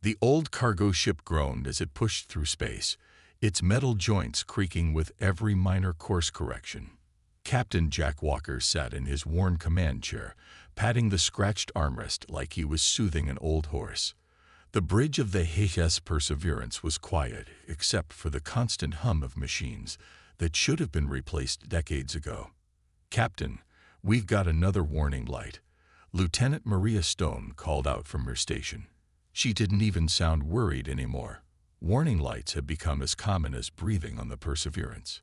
The old cargo ship groaned as it pushed through space, its metal joints creaking with every minor course correction. Captain Jack Walker sat in his worn command chair, patting the scratched armrest like he was soothing an old horse. The bridge of the HS Perseverance was quiet, except for the constant hum of machines that should have been replaced decades ago. "Captain, we've got another warning light," Lieutenant Maria Stone called out from her station. She didn't even sound worried anymore. Warning lights had become as common as breathing on the Perseverance.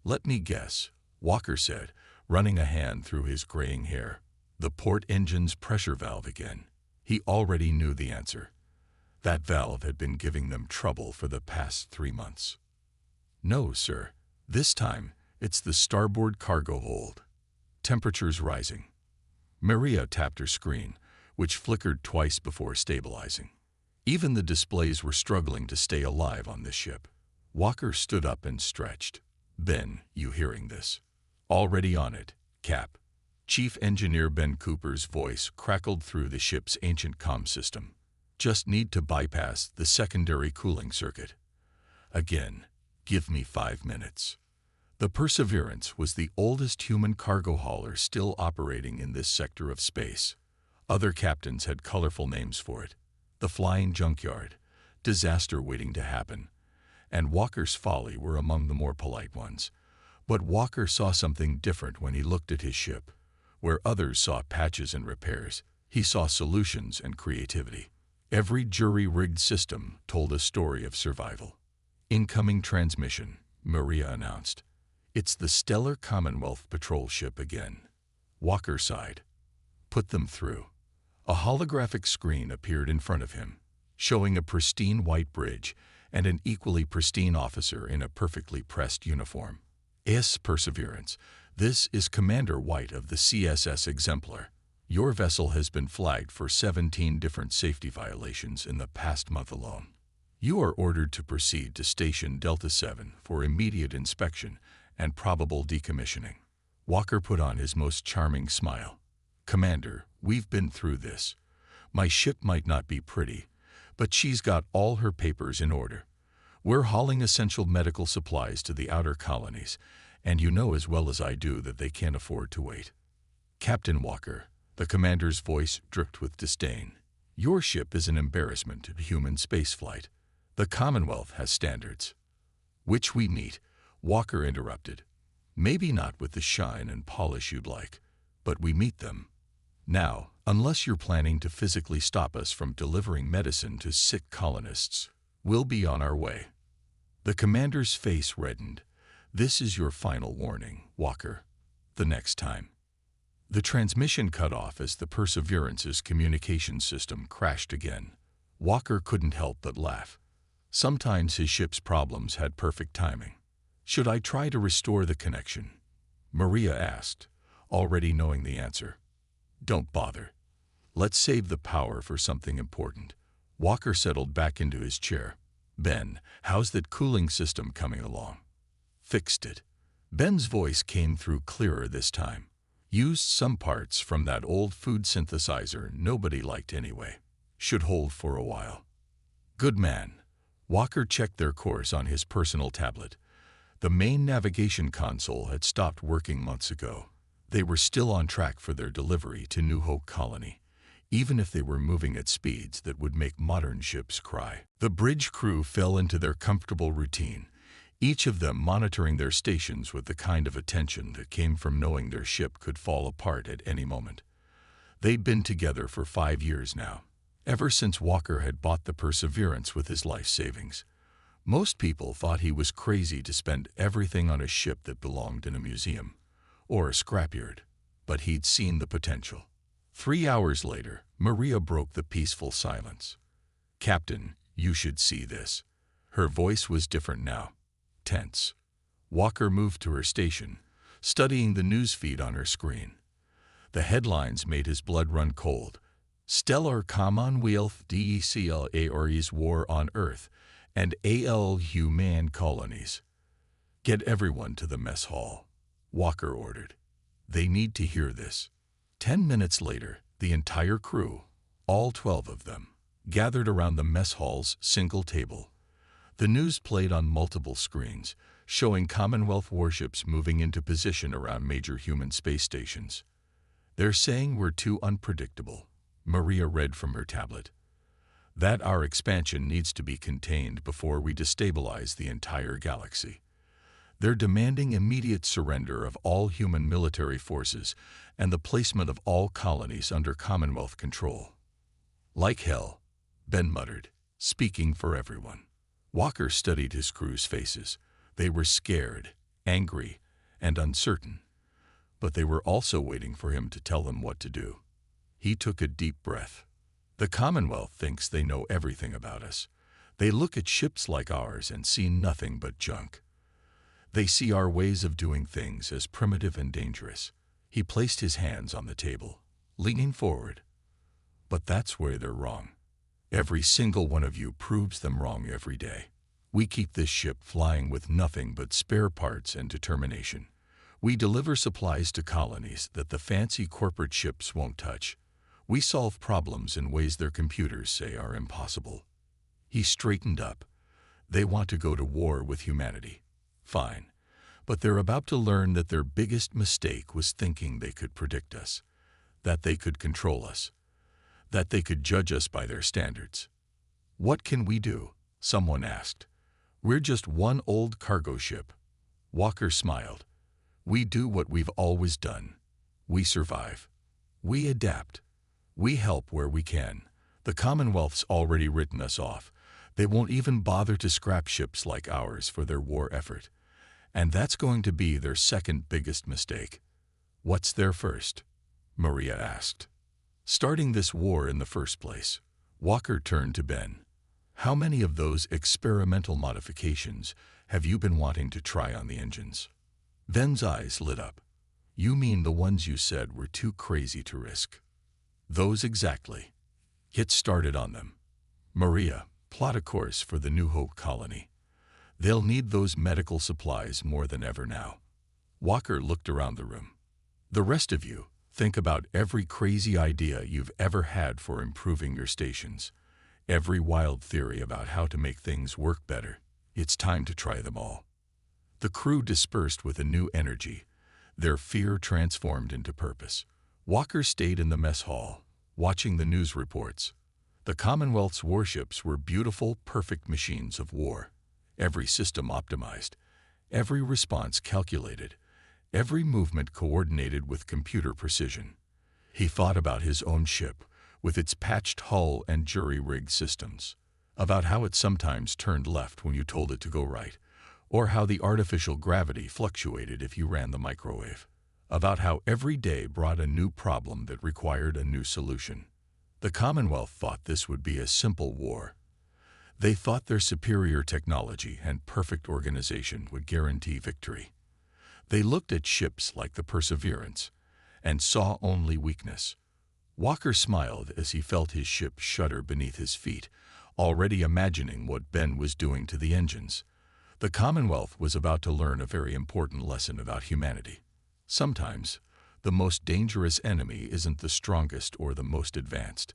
"Let me guess," Walker said, running a hand through his graying hair. "The port engine's pressure valve again." He already knew the answer. That valve had been giving them trouble for the past 3 months. "No, sir. This time, it's the starboard cargo hold. Temperature's rising." Maria tapped her screen, which flickered twice before stabilizing. Even the displays were struggling to stay alive on this ship. Walker stood up and stretched. "Ben, you hearing this?" "Already on it, Cap." Chief Engineer Ben Cooper's voice crackled through the ship's ancient comm system. "Just need to bypass the secondary cooling circuit. Again, give me 5 minutes." The Perseverance was the oldest human cargo hauler still operating in this sector of space. Other captains had colorful names for it: the Flying Junkyard, Disaster Waiting to Happen, and Walker's Folly were among the more polite ones. But Walker saw something different when he looked at his ship. Where others saw patches and repairs, he saw solutions and creativity. Every jury-rigged system told a story of survival. "Incoming transmission," Maria announced. "It's the Stellar Commonwealth patrol ship again." Walker sighed. "Put them through." A holographic screen appeared in front of him, showing a pristine white bridge and an equally pristine officer in a perfectly pressed uniform. "Perseverance, this is Commander White of the CSS Exemplar. Your vessel has been flagged for 17 different safety violations in the past month alone. You are ordered to proceed to Station Delta 7 for immediate inspection and probable decommissioning." Walker put on his most charming smile. "Commander, we've been through this. My ship might not be pretty, but she's got all her papers in order. We're hauling essential medical supplies to the outer colonies, and you know as well as I do that they can't afford to wait." "Captain Walker," the commander's voice dripped with disdain, "your ship is an embarrassment to human spaceflight. The Commonwealth has standards." "Which we meet," Walker interrupted. "Maybe not with the shine and polish you'd like, but we meet them. Now, unless you're planning to physically stop us from delivering medicine to sick colonists, we'll be on our way." The commander's face reddened. "This is your final warning, Walker. The next time." The transmission cut off as the Perseverance's communication system crashed again. Walker couldn't help but laugh. Sometimes his ship's problems had perfect timing. "Should I try to restore the connection?" Maria asked, already knowing the answer. "Don't bother. Let's save the power for something important." Walker settled back into his chair. "Ben, how's that cooling system coming along?" "Fixed it." Ben's voice came through clearer this time. "Used some parts from that old food synthesizer nobody liked anyway. Should hold for a while." "Good man." Walker checked their course on his personal tablet. The main navigation console had stopped working months ago. They were still on track for their delivery to New Hope Colony, even if they were moving at speeds that would make modern ships cry. The bridge crew fell into their comfortable routine, each of them monitoring their stations with the kind of attention that came from knowing their ship could fall apart at any moment. They'd been together for 5 years now, ever since Walker had bought the Perseverance with his life savings. Most people thought he was crazy to spend everything on a ship that belonged in a museum or a scrapyard, but he'd seen the potential. 3 hours later, Maria broke the peaceful silence. "Captain, you should see this." Her voice was different now, tense. Walker moved to her station, studying the news feed on her screen. The headlines made his blood run cold. "Stellar Commonwealth declares war on Earth and AL human colonies." "Get everyone to the mess hall," Walker ordered. "They need to hear this." 10 minutes later, the entire crew, all 12 of them, gathered around the mess hall's single table. The news played on multiple screens, showing Commonwealth warships moving into position around major human space stations. "They're saying we're too unpredictable," Maria read from her tablet. "That our expansion needs to be contained before we destabilize the entire galaxy. They're demanding immediate surrender of all human military forces and the placement of all colonies under Commonwealth control." "Like hell," Ben muttered, speaking for everyone. Walker studied his crew's faces. They were scared, angry, and uncertain. But they were also waiting for him to tell them what to do. He took a deep breath. "The Commonwealth thinks they know everything about us. They look at ships like ours and see nothing but junk. They see our ways of doing things as primitive and dangerous." He placed his hands on the table, leaning forward. "But that's where they're wrong. Every single one of you proves them wrong every day. We keep this ship flying with nothing but spare parts and determination. We deliver supplies to colonies that the fancy corporate ships won't touch. We solve problems in ways their computers say are impossible." He straightened up. "They want to go to war with humanity. Fine. But they're about to learn that their biggest mistake was thinking they could predict us, that they could control us, that they could judge us by their standards." "What can we do?" someone asked. "We're just one old cargo ship." Walker smiled. "We do what we've always done. We survive. We adapt. We help where we can. The Commonwealth's already written us off. They won't even bother to scrap ships like ours for their war effort. And that's going to be their second biggest mistake." "What's their first?" Maria asked. "Starting this war in the first place." Walker turned to Ben. "How many of those experimental modifications have you been wanting to try on the engines?" Ben's eyes lit up. "You mean the ones you said were too crazy to risk?" "Those exactly. Get started on them. Maria, plot a course for the New Hope colony. They'll need those medical supplies more than ever now." Walker looked around the room. "The rest of you, think about every crazy idea you've ever had for improving your stations. Every wild theory about how to make things work better. It's time to try them all." The crew dispersed with a new energy, their fear transformed into purpose. Walker stayed in the mess hall, watching the news reports. The Commonwealth's warships were beautiful, perfect machines of war. Every system optimized, every response calculated, every movement coordinated with computer precision. He thought about his own ship, with its patched hull and jury-rigged systems, about how it sometimes turned left when you told it to go right, or how the artificial gravity fluctuated if you ran the microwave, about how every day brought a new problem that required a new solution. The Commonwealth thought this would be a simple war. They thought their superior technology and perfect organization would guarantee victory. They looked at ships like the Perseverance and saw only weakness. Walker smiled as he felt his ship shudder beneath his feet, already imagining what Ben was doing to the engines. The Commonwealth was about to learn a very important lesson about humanity. Sometimes, the most dangerous enemy isn't the strongest or the most advanced.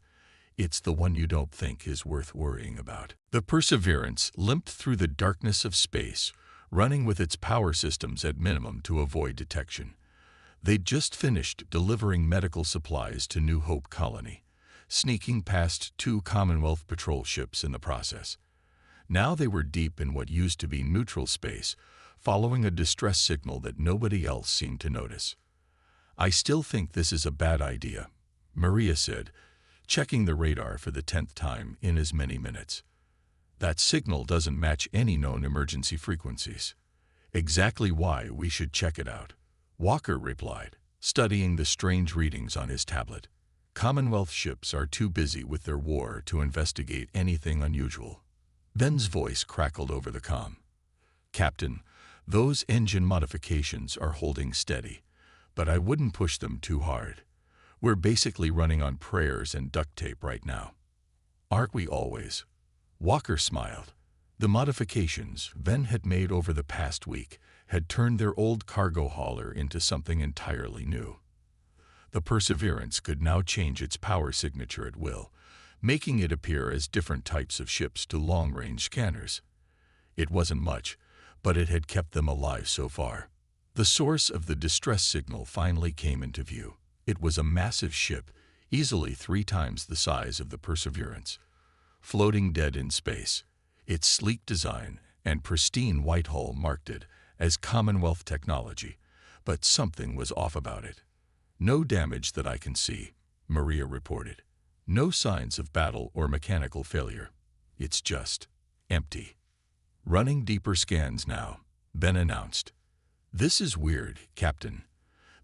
It's the one you don't think is worth worrying about. The Perseverance limped through the darkness of space, running with its power systems at minimum to avoid detection. They'd just finished delivering medical supplies to New Hope Colony, sneaking past 2 Commonwealth patrol ships in the process. Now they were deep in what used to be neutral space, following a distress signal that nobody else seemed to notice. "I still think this is a bad idea," Maria said, checking the radar for the 10th time in as many minutes. "That signal doesn't match any known emergency frequencies." "Exactly why we should check it out," Walker replied, studying the strange readings on his tablet. "Commonwealth ships are too busy with their war to investigate anything unusual." Ben's voice crackled over the comm. "Captain, those engine modifications are holding steady, but I wouldn't push them too hard. We're basically running on prayers and duct tape right now." "Aren't we always?" Walker smiled. The modifications Ben had made over the past week had turned their old cargo hauler into something entirely new. The Perseverance could now change its power signature at will, making it appear as different types of ships to long-range scanners. It wasn't much, but it had kept them alive so far. The source of the distress signal finally came into view. It was a massive ship, easily 3 times the size of the Perseverance, floating dead in space. Its sleek design and pristine white hull marked it as Commonwealth technology, but something was off about it. "No damage that I can see," Maria reported. "No signs of battle or mechanical failure. It's just empty." "Running deeper scans now," Ben announced. "This is weird, Captain.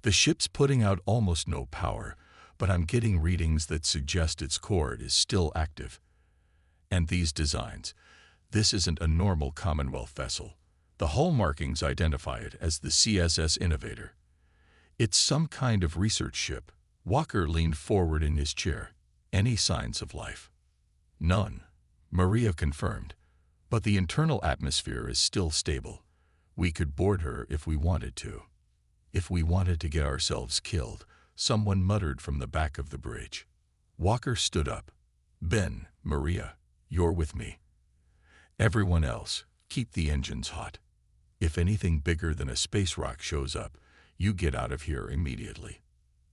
The ship's putting out almost no power, but I'm getting readings that suggest its core is still active. And these designs, this isn't a normal Commonwealth vessel. The hull markings identify it as the CSS Innovator. It's some kind of research ship." Walker leaned forward in his chair. "Any signs of life?" "None," Maria confirmed. "But the internal atmosphere is still stable. We could board her if we wanted to." "If we wanted to get ourselves killed," someone muttered from the back of the bridge. Walker stood up. "Ben, Maria, you're with me. Everyone else, keep the engines hot. If anything bigger than a space rock shows up, you get out of here immediately."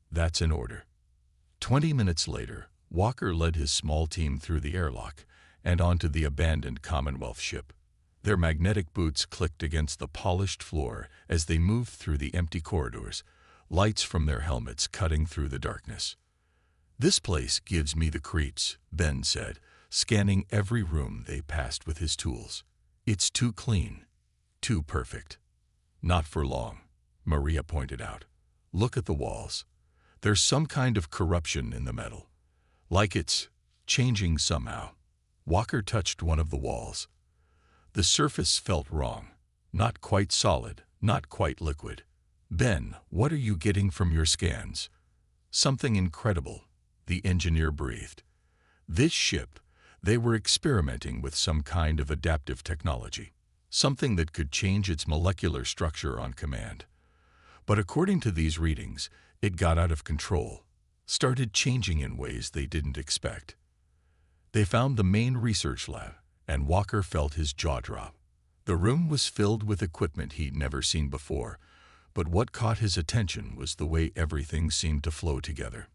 "That's an order." 20 minutes later, Walker led his small team through the airlock and onto the abandoned Commonwealth ship. Their magnetic boots clicked against the polished floor as they moved through the empty corridors, lights from their helmets cutting through the darkness. "This place gives me the creeps," Ben said, scanning every room they passed with his tools. "It's too clean, too perfect." "Not for long," Maria pointed out. "Look at the walls. There's some kind of corruption in the metal. Like it's changing somehow." Walker touched one of the walls. The surface felt wrong. Not quite solid, not quite liquid. "Ben, what are you getting from your scans?" "Something incredible," the engineer breathed. "This ship, they were experimenting with some kind of adaptive technology. Something that could change its molecular structure on command. But according to these readings, it got out of control, started changing in ways they didn't expect. They found the main research lab, and Walker felt his jaw drop. The room was filled with equipment he'd never seen before, but what caught his attention was the way everything seemed to flow together.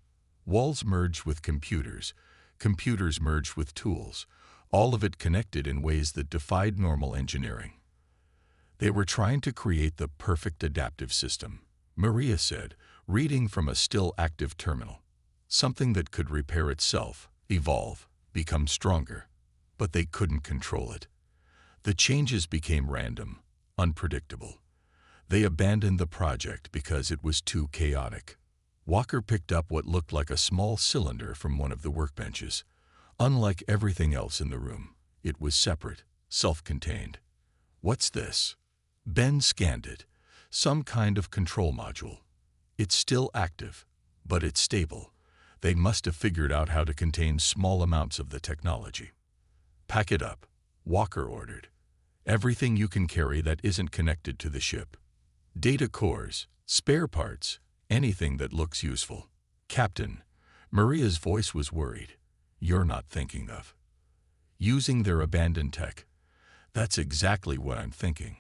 Walls merged with computers, computers merged with tools, all of it connected in ways that defied normal engineering. They were trying to create the perfect adaptive system, Maria said, reading from a still active terminal. Something that could repair itself, evolve, become stronger. But they couldn't control it. The changes became random, unpredictable. They abandoned the project because it was too chaotic. Walker picked up what looked like a small cylinder from one of the workbenches. Unlike everything else in the room, it was separate, self-contained. "What's this?" Ben scanned it. "Some kind of control module. It's still active, but it's stable. They must have figured out how to contain small amounts of the technology." "Pack it up," Walker ordered. "Everything you can carry that isn't connected to the ship. Data cores, spare parts, anything that looks useful." "Captain," Maria's voice was worried, "you're not thinking of using their abandoned tech." "That's exactly what I'm thinking."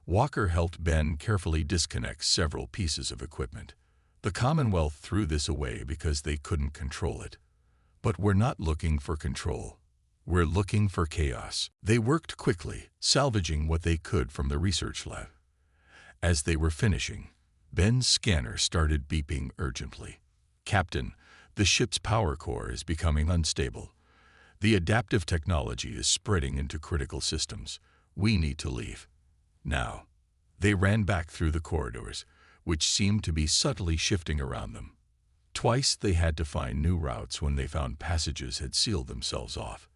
Walker helped Ben carefully disconnect several pieces of equipment. "The Commonwealth threw this away because they couldn't control it. But we're not looking for control. We're looking for chaos." They worked quickly, salvaging what they could from the research lab. As they were finishing, Ben's scanner started beeping urgently. "Captain, the ship's power core is becoming unstable. The adaptive technology is spreading into critical systems. We need to leave. Now." They ran back through the corridors, which seemed to be subtly shifting around them. Twice they had to find new routes when they found passages had sealed themselves off.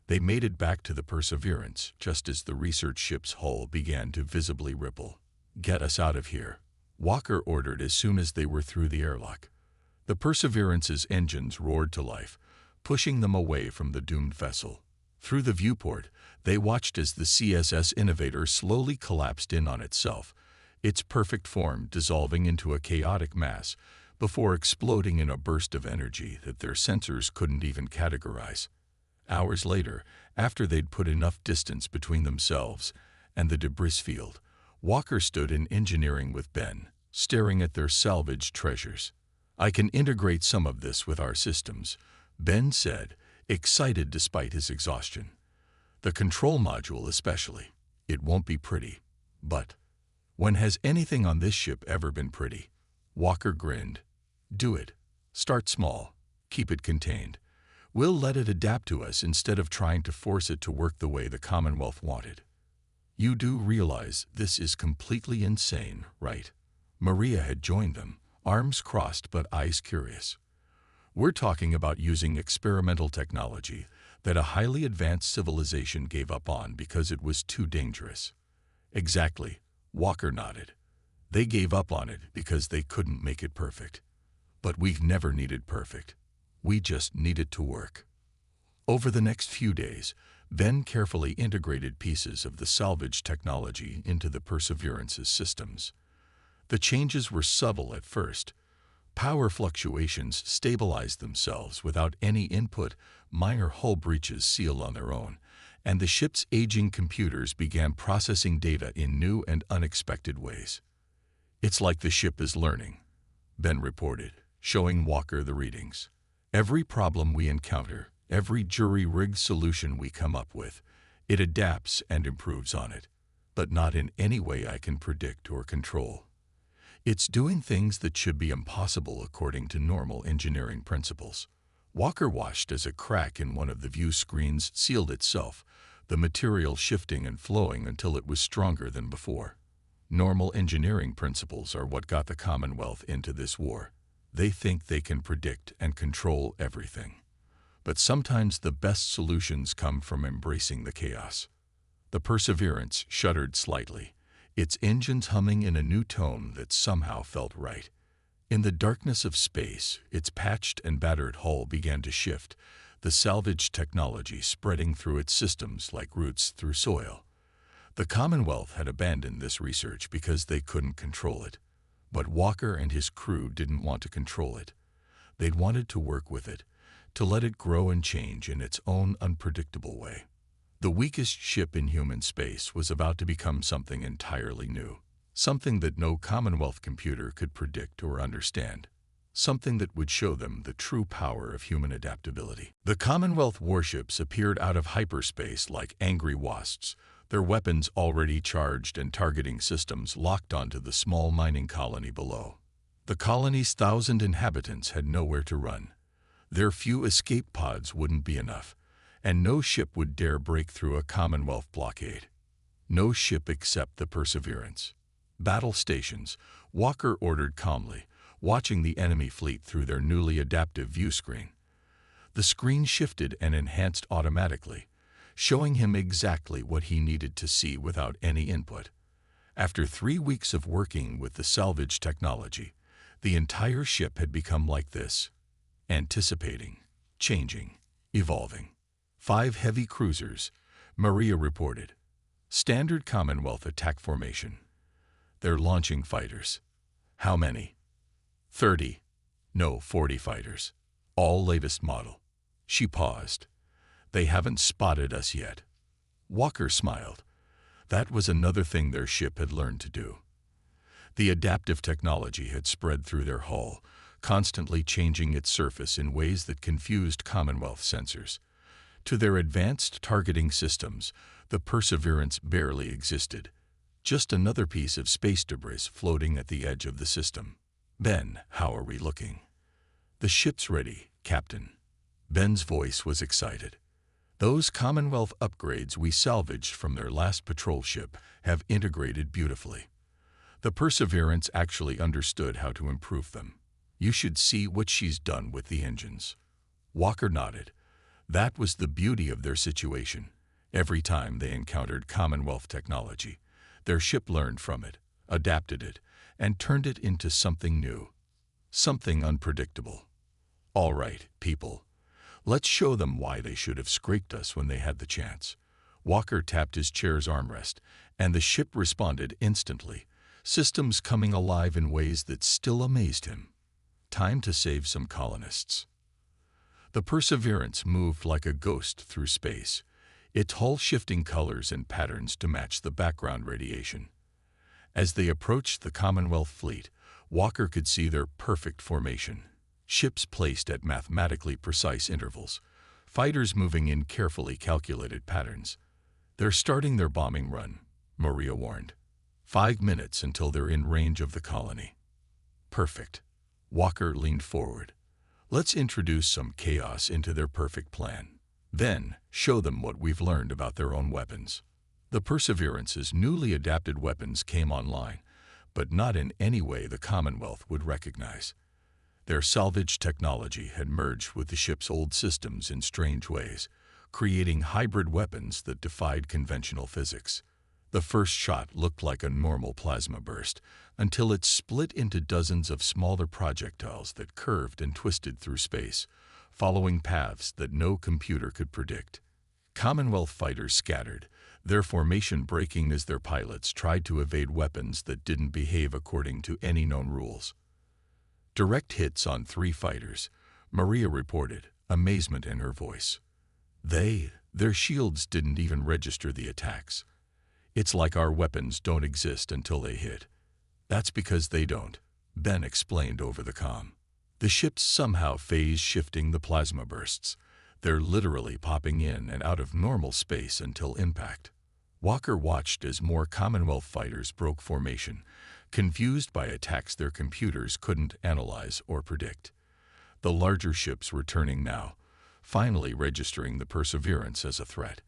They made it back to the Perseverance just as the research ship's hull began to visibly ripple. "Get us out of here," Walker ordered as soon as they were through the airlock. The Perseverance's engines roared to life, pushing them away from the doomed vessel. Through the viewport, they watched as the CSS Innovator slowly collapsed in on itself, its perfect form dissolving into a chaotic mass before exploding in a burst of energy that their sensors couldn't even categorize. Hours later, after they'd put enough distance between themselves and the debris field, Walker stood in engineering with Ben, staring at their salvaged treasures. "I can integrate some of this with our systems," Ben said, excited despite his exhaustion. "The control module especially. It won't be pretty, but when has anything on this ship ever been pretty?" Walker grinned. "Do it. Start small. Keep it contained. We'll let it adapt to us instead of trying to force it to work the way the Commonwealth wanted. You do realize this is completely insane, right?" Maria had joined them, arms crossed but eyes curious. "We're talking about using experimental technology that a highly advanced civilization gave up on because it was too dangerous." "Exactly," Walker nodded. "They gave up on it because they couldn't make it perfect. But we've never needed perfect. We just need it to work." Over the next few days, Ben carefully integrated pieces of the salvage technology into the Perseverance's systems. The changes were subtle at first. Power fluctuations stabilized themselves without any input, minor hull breaches sealed on their own, and the ship's aging computers began processing data in new and unexpected ways. "It's like the ship is learning," Ben reported, showing Walker the readings. "Every problem we encounter, every jury-rigged solution we come up with, it adapts and improves on it, but not in any way I can predict or control. It's doing things that should be impossible according to normal engineering principles." Walker watched as a crack in one of the view screens sealed itself, the material shifting and flowing until it was stronger than before. Normal engineering principles are what got the Commonwealth into this war. They think they can predict and control everything. But sometimes the best solutions come from embracing the chaos. The Perseverance shuddered slightly, its engines humming in a new tone that somehow felt right. In the darkness of space, its patched and battered hull began to shift, the salvage technology spreading through its systems like roots through soil. The Commonwealth had abandoned this research because they couldn't control it. But Walker and his crew didn't want to control it. They'd wanted to work with it, to let it grow and change in its own unpredictable way. The weakest ship in human space was about to become something entirely new, something that no Commonwealth computer could predict or understand, something that would show them the true power of human adaptability. The Commonwealth warships appeared out of hyperspace like angry wasps, their weapons already charged and targeting systems locked onto the small mining colony below. The colony's 1,000 inhabitants had nowhere to run. Their few escape pods wouldn't be enough, and no ship would dare break through a Commonwealth blockade. No ship except the Perseverance. "Battle stations," Walker ordered calmly, watching the enemy fleet through their newly adaptive view screen. The screen shifted and enhanced automatically, showing him exactly what he needed to see without any input. After 3 weeks of working with the salvage technology, the entire ship had become like this: anticipating, changing, evolving. 5 heavy cruisers, Maria reported. Standard Commonwealth attack formation. They're launching fighters. How many? 30. No, 40 fighters. All latest model. She paused. They haven't spotted us yet. Walker smiled. That was another thing their ship had learned to do. The adaptive technology had spread through their hull, constantly changing its surface in ways that confused Commonwealth sensors. To their advanced targeting systems, the Perseverance barely existed. Just another piece of space debris floating at the edge of the system. "Ben, how are we looking?" "The ship's ready, Captain." Ben's voice was excited. "Those Commonwealth upgrades we salvaged from their last patrol ship have integrated beautifully. The Perseverance actually understood how to improve them. You should see what she's done with the engines." Walker nodded. That was the beauty of their situation. Every time they encountered Commonwealth technology, their ship learned from it, adapted it, and turned it into something new, something unpredictable. "All right, people. Let's show them why they should have scraped us when they had the chance." Walker tapped his chair's armrest, and the ship responded instantly, systems coming alive in ways that still amazed him. Time to save some colonists. The Perseverance moved like a ghost through space, its hull shifting colors and patterns to match the background radiation. As they approached the Commonwealth fleet, Walker could see their perfect formation. Ships placed at mathematically precise intervals, fighters moving in carefully calculated patterns. "They're starting their bombing run," Maria warned. 5 minutes until they're in range of the colony." "Perfect." Walker leaned forward. "Let's introduce some chaos into their perfect plan. Then, show them what we've learned about their own weapons." The Perseverance's newly adapted weapons came online, but not in any way the Commonwealth would recognize. Their salvage technology had merged with the ship's old systems in strange ways, creating hybrid weapons that defied conventional physics. The first shot looked like a normal plasma burst, until it split into dozens of smaller projectiles that curved and twisted through space, following paths that no computer could predict. Commonwealth fighters scattered, their formation breaking as their pilots tried to evade weapons that didn't behave according to any known rules. "Direct hits on 3 fighters," Maria reported, amazement in her voice. Their shields didn't even register the attacks. "It's like our weapons don't exist until they hit." "That's because they don't," Ben explained over the comm. "The ship's somehow phase-shifting the plasma bursts. They're literally popping in and out of normal space until impact." Walker watched as more Commonwealth fighters broke formation, confused by attacks their computers couldn't analyze or predict. The larger ships were turning now, finally registering the Perseverance as a threat.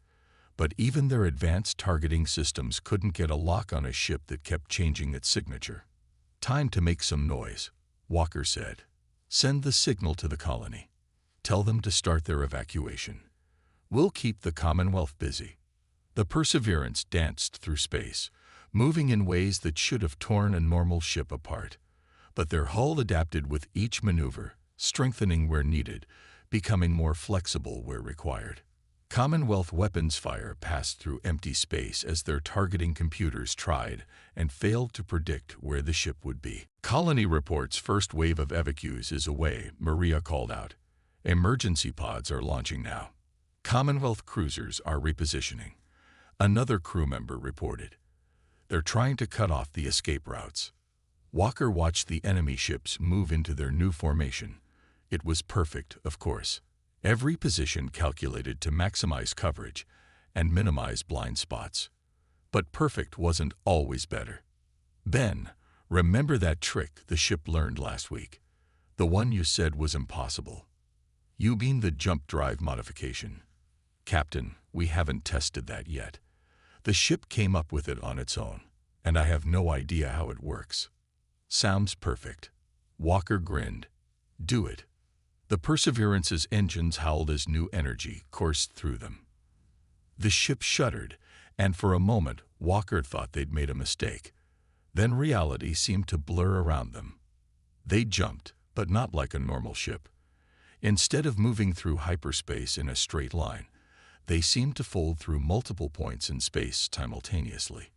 But even their advanced targeting systems couldn't get a lock on a ship that kept changing its signature. "Time to make some noise," Walker said. "Send the signal to the colony. Tell them to start their evacuation. We'll keep the Commonwealth busy." The Perseverance danced through space, moving in ways that should have torn a normal ship apart. But their hull adapted with each maneuver, strengthening where needed, becoming more flexible where required. Commonwealth weapons fire passed through empty space as their targeting computers tried and failed to predict where the ship would be. "Colony reports first wave of evacuees is away," Maria called out. "Emergency pods are launching now. Commonwealth cruisers are repositioning." Another crew member reported. "They're trying to cut off the escape routes." Walker watched the enemy ships move into their new formation. It was perfect, of course. Every position calculated to maximize coverage and minimize blind spots. But perfect wasn't always better. "Ben, remember that trick the ship learned last week? The one you said was impossible. You mean the jump drive modification?" "Captain, we haven't tested that yet. The ship came up with it on its own, and I have no idea how it works." "Sounds perfect." Walker grinned. "Do it." The Perseverance's engines howled as new energy coursed through them. The ship shuddered, and for a moment Walker thought they'd made a mistake. Then reality seemed to blur around them. They jumped, but not like a normal ship. Instead of moving through hyperspace in a straight line, they seemed to fold through multiple points in space simultaneously.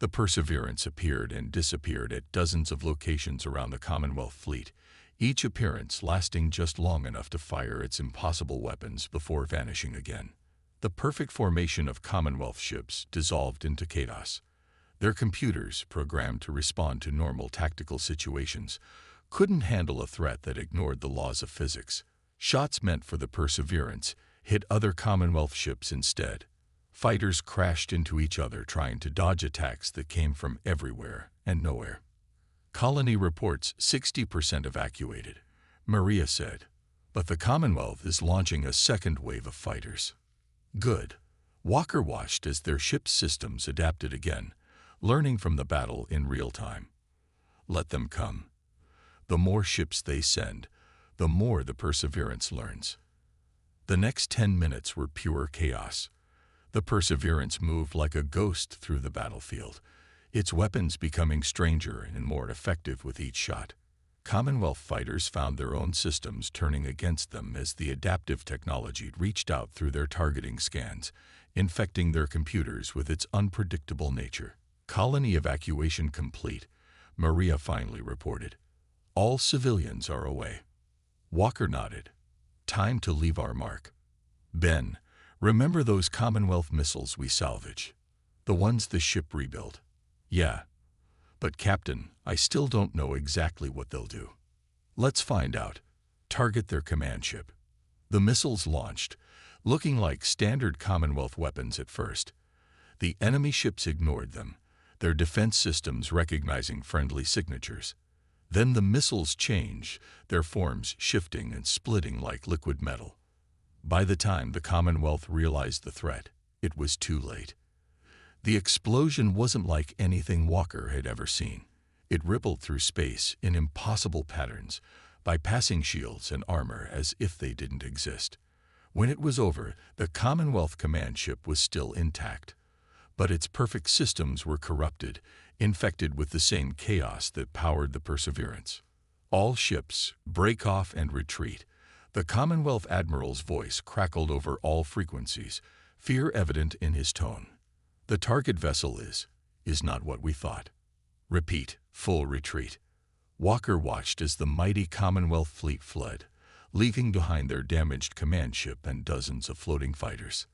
The Perseverance appeared and disappeared at dozens of locations around the Commonwealth fleet, each appearance lasting just long enough to fire its impossible weapons before vanishing again. The perfect formation of Commonwealth ships dissolved into chaos. Their computers, programmed to respond to normal tactical situations, couldn't handle a threat that ignored the laws of physics. Shots meant for the Perseverance hit other Commonwealth ships instead. Fighters crashed into each other trying to dodge attacks that came from everywhere and nowhere. "Colony reports 60% evacuated," Maria said. "But the Commonwealth is launching a second wave of fighters." "Good." Walker watched as their ship's systems adapted again, learning from the battle in real time. "Let them come. The more ships they send, the more the Perseverance learns." The next 10 minutes were pure chaos. The Perseverance moved like a ghost through the battlefield, its weapons becoming stranger and more effective with each shot. Commonwealth fighters found their own systems turning against them as the adaptive technology reached out through their targeting scans, infecting their computers with its unpredictable nature. "Colony evacuation complete," Maria finally reported. All civilians are away. Walker nodded. Time to leave our mark. Ben, remember those Commonwealth missiles we salvaged? The ones the ship rebuilt? Yeah. But Captain, I still don't know exactly what they'll do. Let's find out. Target their command ship. The missiles launched, looking like standard Commonwealth weapons at first. The enemy ships ignored them, their defense systems recognizing friendly signatures. Then the missiles changed, their forms shifting and splitting like liquid metal. By the time the Commonwealth realized the threat, it was too late. The explosion wasn't like anything Walker had ever seen. It rippled through space in impossible patterns, bypassing shields and armor as if they didn't exist. When it was over, the Commonwealth command ship was still intact. But its perfect systems were corrupted, infected with the same chaos that powered the Perseverance. All ships, break off and retreat. The Commonwealth Admiral's voice crackled over all frequencies, fear evident in his tone. The target vessel is not what we thought. Repeat, full retreat. Walker watched as the mighty Commonwealth fleet fled, leaving behind their damaged command ship and dozens of floating fighters.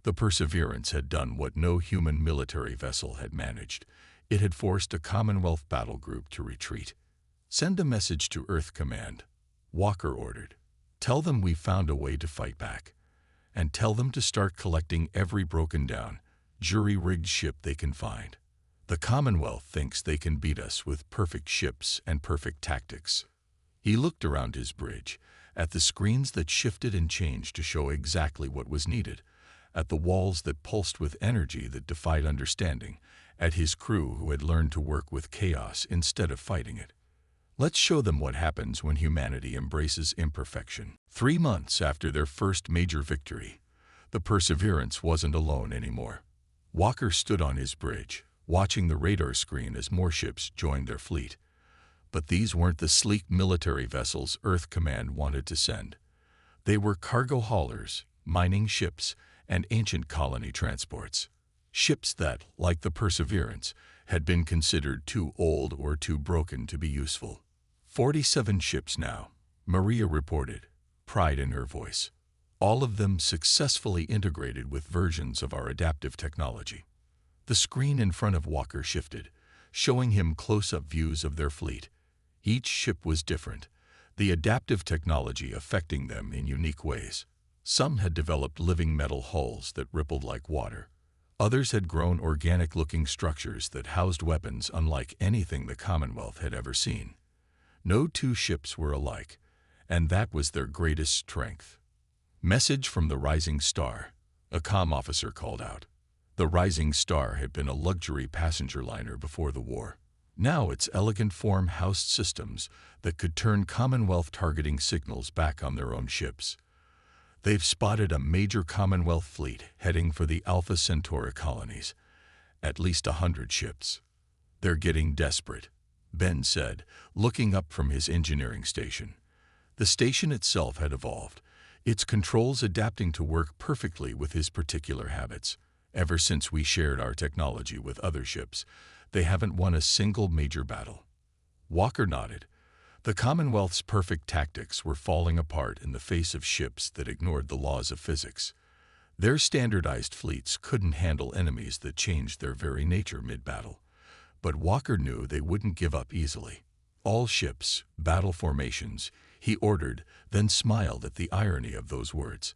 The Perseverance had done what no human military vessel had managed. It had forced a Commonwealth battle group to retreat. Send a message to Earth Command, Walker ordered. Tell them we found a way to fight back. And tell them to start collecting every broken-down, jury-rigged ship they can find. The Commonwealth thinks they can beat us with perfect ships and perfect tactics. He looked around his bridge, at the screens that shifted and changed to show exactly what was needed, at the walls that pulsed with energy that defied understanding, at his crew who had learned to work with chaos instead of fighting it. Let's show them what happens when humanity embraces imperfection. 3 months after their first major victory, the Perseverance wasn't alone anymore. Walker stood on his bridge, watching the radar screen as more ships joined their fleet. But these weren't the sleek military vessels Earth Command wanted to send. They were cargo haulers, mining ships, and ancient colony transports. Ships that, like the Perseverance, had been considered too old or too broken to be useful. 47 ships now, Maria reported, pride in her voice. All of them successfully integrated with versions of our adaptive technology. The screen in front of Walker shifted, showing him close-up views of their fleet. Each ship was different, the adaptive technology affecting them in unique ways. Some had developed living metal hulls that rippled like water. Others had grown organic-looking structures that housed weapons unlike anything the Commonwealth had ever seen. No two ships were alike, and that was their greatest strength. Message from the Rising Star, a comm officer called out. The Rising Star had been a luxury passenger liner before the war. Now its elegant form housed systems that could turn Commonwealth targeting signals back on their own ships. They've spotted a major Commonwealth fleet heading for the Alpha Centauri colonies. At least 100 ships. They're getting desperate, Ben said, looking up from his engineering station. The station itself had evolved, its controls adapting to work perfectly with his particular habits. Ever since we shared our technology with other ships, they haven't won a single major battle. Walker nodded. The Commonwealth's perfect tactics were falling apart in the face of ships that ignored the laws of physics. Their standardized fleets couldn't handle enemies that changed their very nature mid-battle. But Walker knew they wouldn't give up easily. All ships, battle formations, he ordered, then smiled at the irony of those words.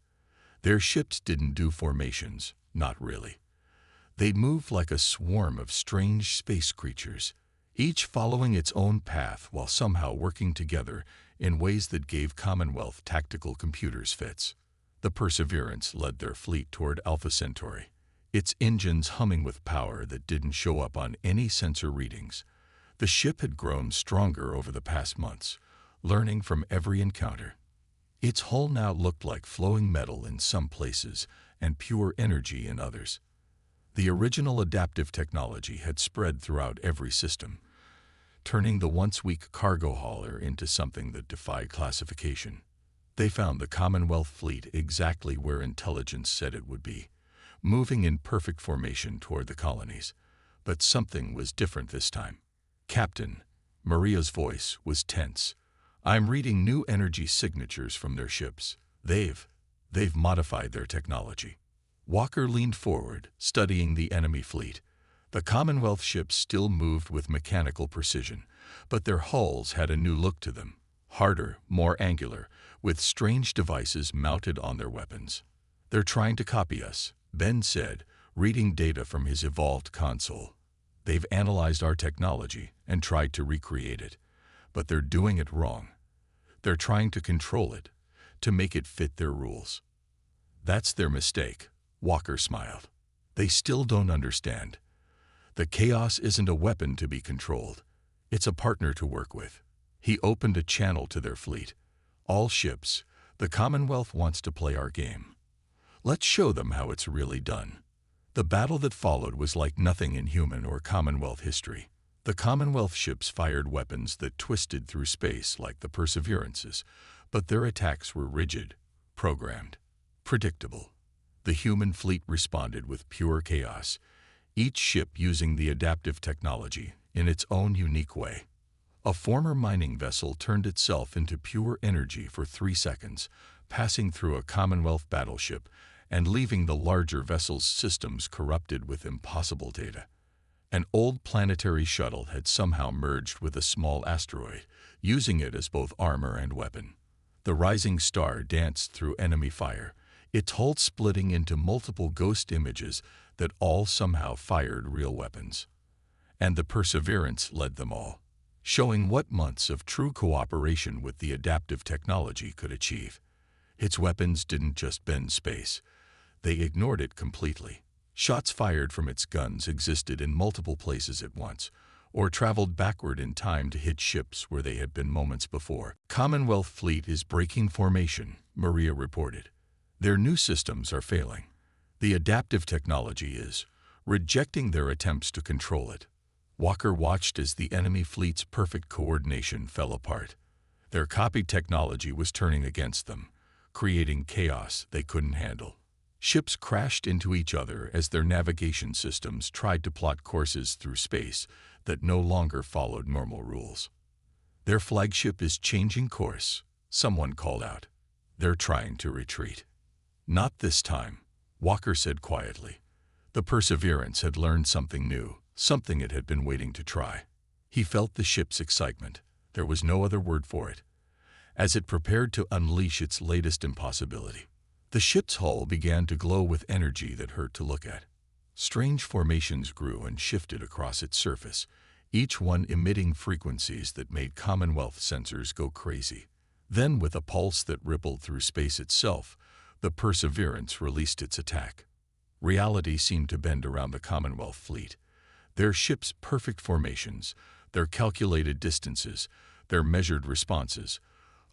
Their ships didn't do formations, not really. They moved like a swarm of strange space creatures, each following its own path while somehow working together in ways that gave Commonwealth tactical computers fits. The Perseverance led their fleet toward Alpha Centauri, its engines humming with power that didn't show up on any sensor readings. The ship had grown stronger over the past months, learning from every encounter. Its hull now looked like flowing metal in some places and pure energy in others. The original adaptive technology had spread throughout every system, turning the once weak cargo hauler into something that defied classification. They found the Commonwealth fleet exactly where intelligence said it would be, moving in perfect formation toward the colonies. But something was different this time. Captain, Maria's voice was tense. "I'm reading new energy signatures from their ships. They've modified their technology." Walker leaned forward, studying the enemy fleet. The Commonwealth ships still moved with mechanical precision, but their hulls had a new look to them. Harder, more angular, with strange devices mounted on their weapons. "They're trying to copy us," Ben said, reading data from his evolved console. "They've analyzed our technology and tried to recreate it, but they're doing it wrong. They're trying to control it, to make it fit their rules." "That's their mistake," Walker smiled. "They still don't understand. The chaos isn't a weapon to be controlled. It's a partner to work with." He opened a channel to their fleet. "All ships, the Commonwealth wants to play our game. Let's show them how it's really done." The battle that followed was like nothing in human or Commonwealth history. The Commonwealth ships fired weapons that twisted through space like the Perseverance's, but their attacks were rigid, programmed, predictable. The human fleet responded with pure chaos, each ship using the adaptive technology in its own unique way. A former mining vessel turned itself into pure energy for 3 seconds, passing through a Commonwealth battleship and leaving the larger vessel's systems corrupted with impossible data. An old planetary shuttle had somehow merged with a small asteroid, using it as both armor and weapon. The rising star danced through enemy fire, its hull splitting into multiple ghost images that all somehow fired real weapons. And the Perseverance led them all, showing what months of true cooperation with the adaptive technology could achieve. Its weapons didn't just bend space. They ignored it completely. Shots fired from its guns existed in multiple places at once, or traveled backward in time to hit ships where they had been moments before. "Commonwealth fleet is breaking formation," Maria reported. "Their new systems are failing. The adaptive technology is rejecting their attempts to control it." Walker watched as the enemy fleet's perfect coordination fell apart. Their copied technology was turning against them, creating chaos they couldn't handle. Ships crashed into each other as their navigation systems tried to plot courses through space that no longer followed normal rules. "Their flagship is changing course," someone called out. "They're trying to retreat." "Not this time," Walker said quietly. The Perseverance had learned something new, something it had been waiting to try. He felt the ship's excitement, there was no other word for it, as it prepared to unleash its latest impossibility. The ship's hull began to glow with energy that hurt to look at. Strange formations grew and shifted across its surface, each one emitting frequencies that made Commonwealth sensors go crazy. Then, with a pulse that rippled through space itself, the Perseverance released its attack. Reality seemed to bend around the Commonwealth fleet. Their ships' perfect formations, their calculated distances, their measured responses,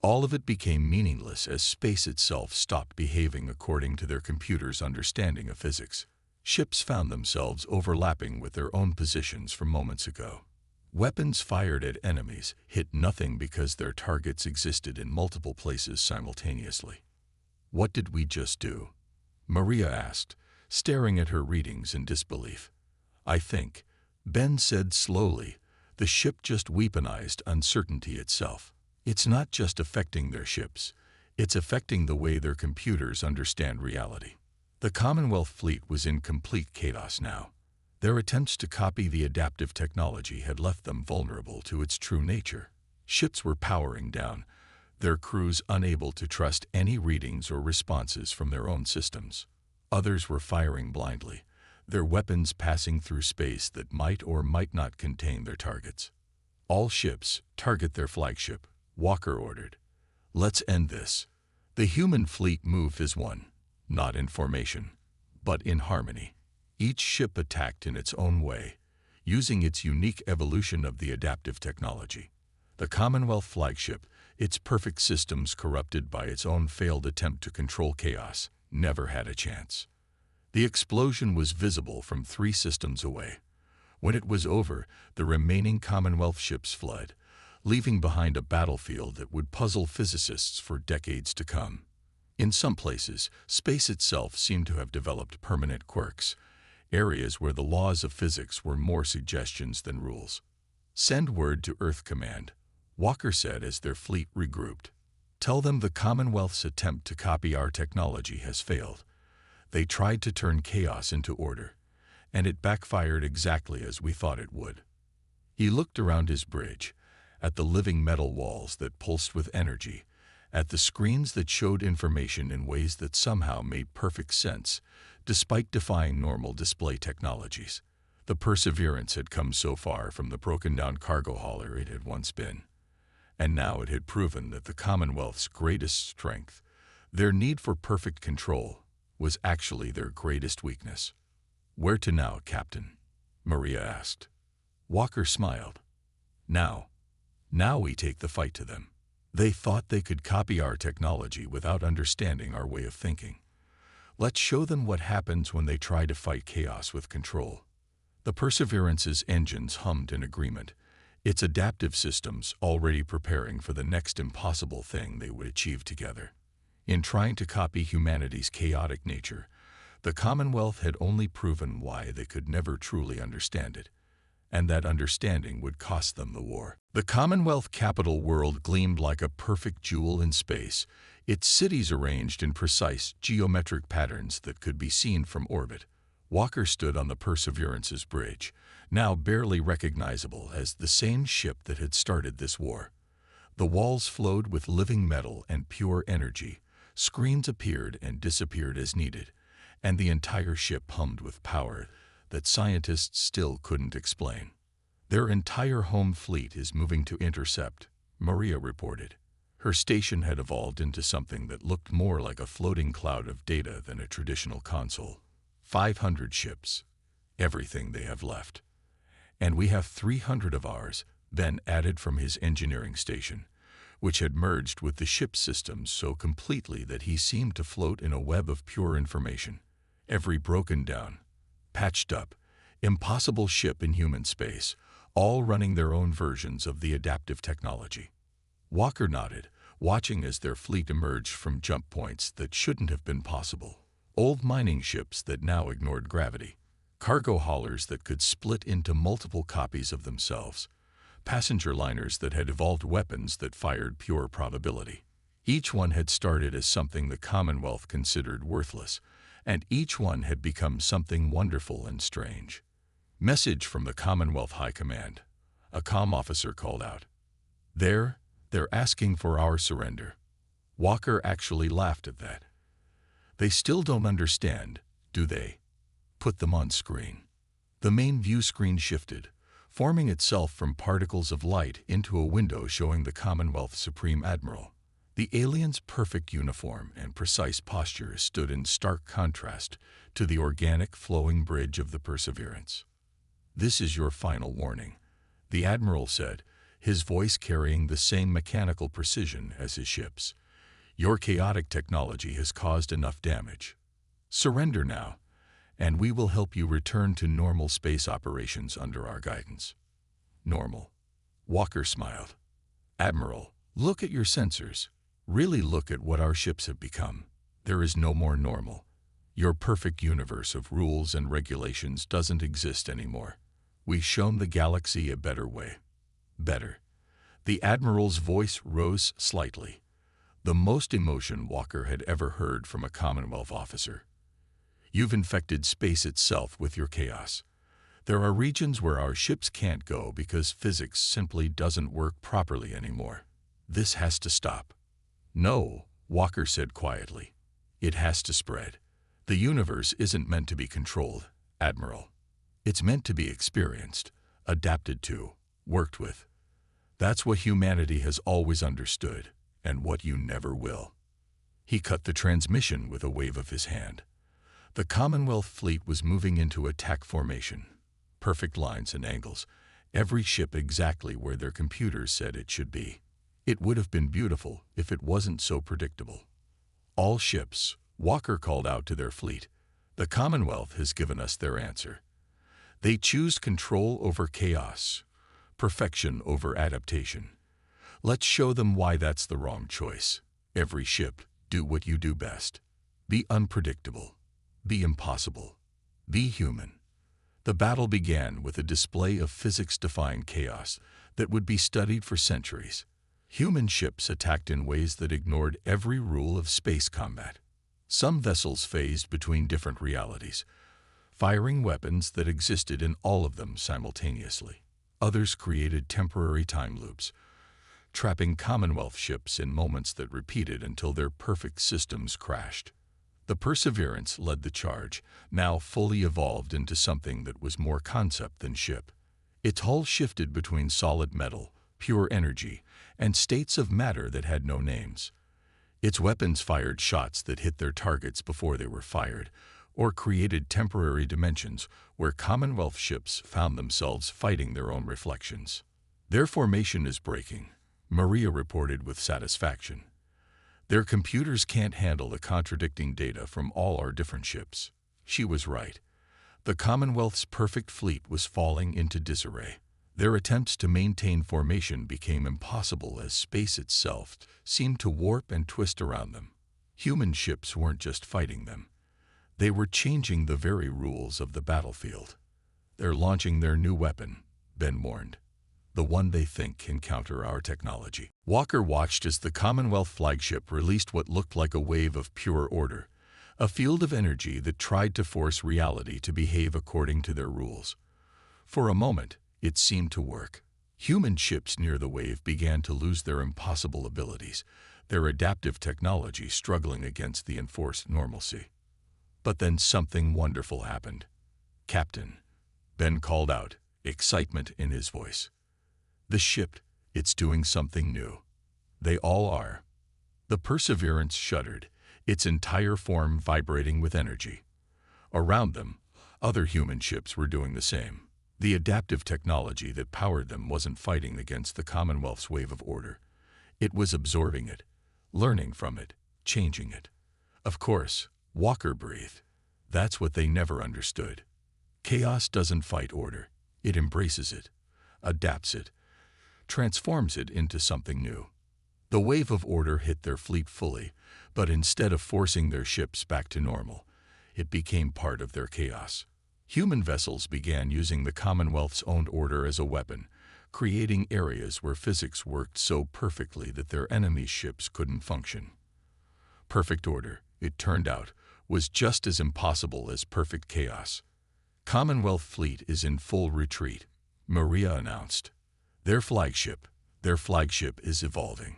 all of it became meaningless as space itself stopped behaving according to their computer's understanding of physics. Ships found themselves overlapping with their own positions from moments ago. Weapons fired at enemies hit nothing because their targets existed in multiple places simultaneously. "What did we just do?" Maria asked, staring at her readings in disbelief. "I think," Ben said slowly, "the ship just weaponized uncertainty itself. It's not just affecting their ships, it's affecting the way their computers understand reality." The Commonwealth fleet was in complete chaos now. Their attempts to copy the adaptive technology had left them vulnerable to its true nature. Ships were powering down, their crews unable to trust any readings or responses from their own systems. Others were firing blindly, their weapons passing through space that might or might not contain their targets. "All ships, target their flagship," Walker ordered. "Let's end this." The human fleet moved as one, not in formation, but in harmony. Each ship attacked in its own way, using its unique evolution of the adaptive technology. The Commonwealth flagship, its perfect systems corrupted by its own failed attempt to control chaos, never had a chance. The explosion was visible from 3 systems away. When it was over, the remaining Commonwealth ships fled, leaving behind a battlefield that would puzzle physicists for decades to come. In some places, space itself seemed to have developed permanent quirks, areas where the laws of physics were more suggestions than rules. "Send word to Earth Command," Walker said as their fleet regrouped. "Tell them the Commonwealth's attempt to copy our technology has failed. They tried to turn chaos into order, and it backfired exactly as we thought it would." He looked around his bridge, at the living metal walls that pulsed with energy, at the screens that showed information in ways that somehow made perfect sense, despite defying normal display technologies. The Perseverance had come so far from the broken-down cargo hauler it had once been, and now it had proven that the Commonwealth's greatest strength, their need for perfect control, was actually their greatest weakness. "Where to now, Captain?" Maria asked. Walker smiled. Now we take the fight to them. They thought they could copy our technology without understanding our way of thinking. Let's show them what happens when they try to fight chaos with control." The Perseverance's engines hummed in agreement, its adaptive systems already preparing for the next impossible thing they would achieve together. In trying to copy humanity's chaotic nature, the Commonwealth had only proven why they could never truly understand it, and that understanding would cost them the war. The Commonwealth capital world gleamed like a perfect jewel in space, its cities arranged in precise geometric patterns that could be seen from orbit. Walker stood on the Perseverance's bridge, now barely recognizable as the same ship that had started this war. The walls flowed with living metal and pure energy, screens appeared and disappeared as needed, and the entire ship hummed with power that scientists still couldn't explain. "Their entire home fleet is moving to intercept," Maria reported. Her station had evolved into something that looked more like a floating cloud of data than a traditional console. 500 ships, everything they have left. "And we have 300 of ours," Ben added from his engineering station, which had merged with the ship's systems so completely that he seemed to float in a web of pure information. Every broken down, patched up, impossible ship in human space, all running their own versions of the adaptive technology. Walker nodded, watching as their fleet emerged from jump points that shouldn't have been possible. Old mining ships that now ignored gravity, cargo haulers that could split into multiple copies of themselves, passenger liners that had evolved weapons that fired pure probability. Each one had started as something the Commonwealth considered worthless, and each one had become something wonderful and strange. "Message from the Commonwealth High Command," a comm officer called out. They're asking for our surrender." Walker actually laughed at that. "They still don't understand, do they?" Put them on screen. The main view screen shifted, forming itself from particles of light into a window showing the Commonwealth Supreme Admiral. The alien's perfect uniform and precise posture stood in stark contrast to the organic, flowing bridge of the Perseverance. "This is your final warning," the Admiral said, his voice carrying the same mechanical precision as his ship's. "Your chaotic technology has caused enough damage. Surrender now, and we will help you return to normal space operations under our guidance." "Normal?" Walker smiled. "Admiral, look at your sensors. Really look at what our ships have become. There is no more normal. Your perfect universe of rules and regulations doesn't exist anymore. We've shown the galaxy a better way." "Better." The Admiral's voice rose slightly, the most emotion Walker had ever heard from a Commonwealth officer. "You've infected space itself with your chaos. There are regions where our ships can't go because physics simply doesn't work properly anymore. This has to stop." "No," Walker said quietly. "It has to spread. The universe isn't meant to be controlled, Admiral. It's meant to be experienced, adapted to, worked with. That's what humanity has always understood, and what you never will." He cut the transmission with a wave of his hand. The Commonwealth fleet was moving into attack formation. Perfect lines and angles, every ship exactly where their computers said it should be. It would have been beautiful if it wasn't so predictable. "All ships," Walker called out to their fleet. "The Commonwealth has given us their answer. They choose control over chaos, perfection over adaptation. Let's show them why that's the wrong choice. Every ship, do what you do best. Be unpredictable. Be impossible. Be human. The battle began with a display of physics-defying chaos that would be studied for centuries. Human ships attacked in ways that ignored every rule of space combat. Some vessels phased between different realities, firing weapons that existed in all of them simultaneously. Others created temporary time loops, trapping Commonwealth ships in moments that repeated until their perfect systems crashed. The Perseverance led the charge, now fully evolved into something that was more concept than ship. Its hull shifted between solid metal, pure energy, and states of matter that had no names. Its weapons fired shots that hit their targets before they were fired, or created temporary dimensions where Commonwealth ships found themselves fighting their own reflections. "Their formation is breaking," Maria reported with satisfaction. "Their computers can't handle the contradicting data from all our different ships." She was right. The Commonwealth's perfect fleet was falling into disarray. Their attempts to maintain formation became impossible as space itself seemed to warp and twist around them. Human ships weren't just fighting them. They were changing the very rules of the battlefield. "They're launching their new weapon," Ben warned. "The one they think can counter our technology." Walker watched as the Commonwealth flagship released what looked like a wave of pure order, a field of energy that tried to force reality to behave according to their rules. For a moment, it seemed to work. Human ships near the wave began to lose their impossible abilities, their adaptive technology struggling against the enforced normalcy. But then something wonderful happened. "Captain," Ben called out, excitement in his voice. "The ship, it's doing something new." "They all are." The Perseverance shuddered, its entire form vibrating with energy. Around them, other human ships were doing the same. The adaptive technology that powered them wasn't fighting against the Commonwealth's wave of order. It was absorbing it, learning from it, changing it. Of course, Walker breathed. That's what they never understood. Chaos doesn't fight order. It embraces it, adapts it, transforms it into something new. The wave of order hit their fleet fully, but instead of forcing their ships back to normal, it became part of their chaos. Human vessels began using the Commonwealth's own order as a weapon, creating areas where physics worked so perfectly that their enemies' ships couldn't function. Perfect order, it turned out, was just as impossible as perfect chaos. "Commonwealth fleet is in full retreat," Maria announced. Their flagship is evolving."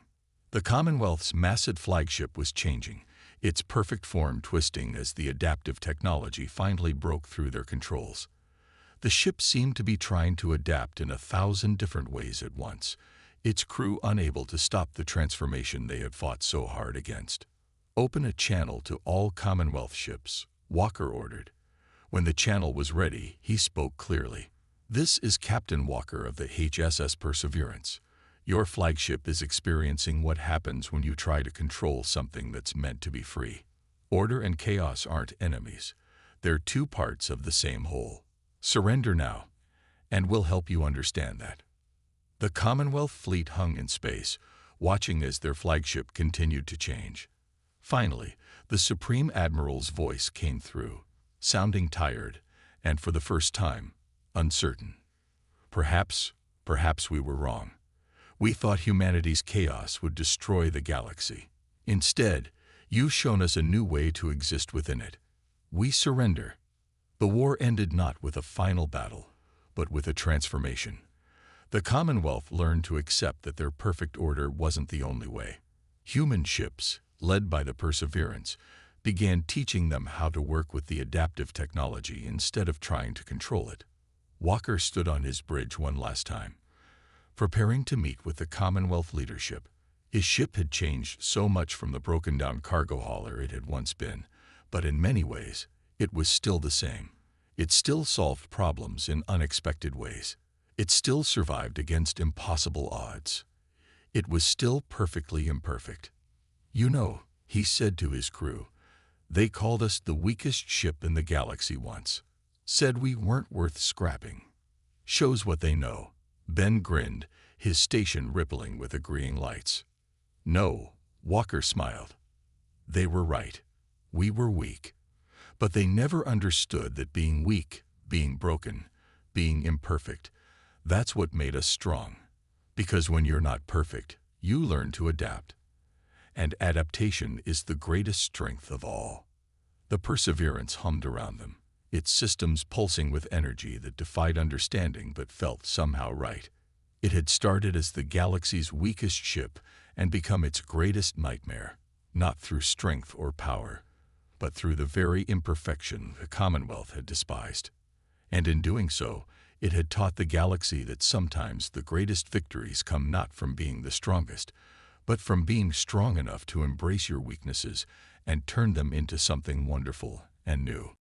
The Commonwealth's massive flagship was changing, its perfect form twisting as the adaptive technology finally broke through their controls. The ship seemed to be trying to adapt in 1,000 different ways at once, its crew unable to stop the transformation they had fought so hard against. "Open a channel to all Commonwealth ships," Walker ordered. When the channel was ready, he spoke clearly. "This is Captain Walker of the HSS Perseverance. Your flagship is experiencing what happens when you try to control something that's meant to be free. Order and chaos aren't enemies. They're two parts of the same whole. Surrender now, and we'll help you understand that." The Commonwealth fleet hung in space, watching as their flagship continued to change. Finally, the Supreme Admiral's voice came through, sounding tired, and for the first time, uncertain. Perhaps we were wrong. We thought humanity's chaos would destroy the galaxy. Instead, you've shown us a new way to exist within it. We surrender." The war ended not with a final battle, but with a transformation. The Commonwealth learned to accept that their perfect order wasn't the only way. Human ships, led by the Perseverance, began teaching them how to work with the adaptive technology instead of trying to control it. Walker stood on his bridge one last time, preparing to meet with the Commonwealth leadership. His ship had changed so much from the broken-down cargo hauler it had once been, but in many ways, it was still the same. It still solved problems in unexpected ways. It still survived against impossible odds. It was still perfectly imperfect. "You know," he said to his crew, "they called us the weakest ship in the galaxy once. Said we weren't worth scrapping. Shows what they know." Ben grinned, his station rippling with agreeing lights. "No," Walker smiled. "They were right. We were weak. But they never understood that being weak, being broken, being imperfect. That's what made us strong. Because when you're not perfect, you learn to adapt. And adaptation is the greatest strength of all. The Perseverance hummed around them, its systems pulsing with energy that defied understanding but felt somehow right. It had started as the galaxy's weakest ship and become its greatest nightmare, not through strength or power, but through the very imperfection the Commonwealth had despised. And in doing so, it had taught the galaxy that sometimes the greatest victories come not from being the strongest, but from being strong enough to embrace your weaknesses and turn them into something wonderful and new.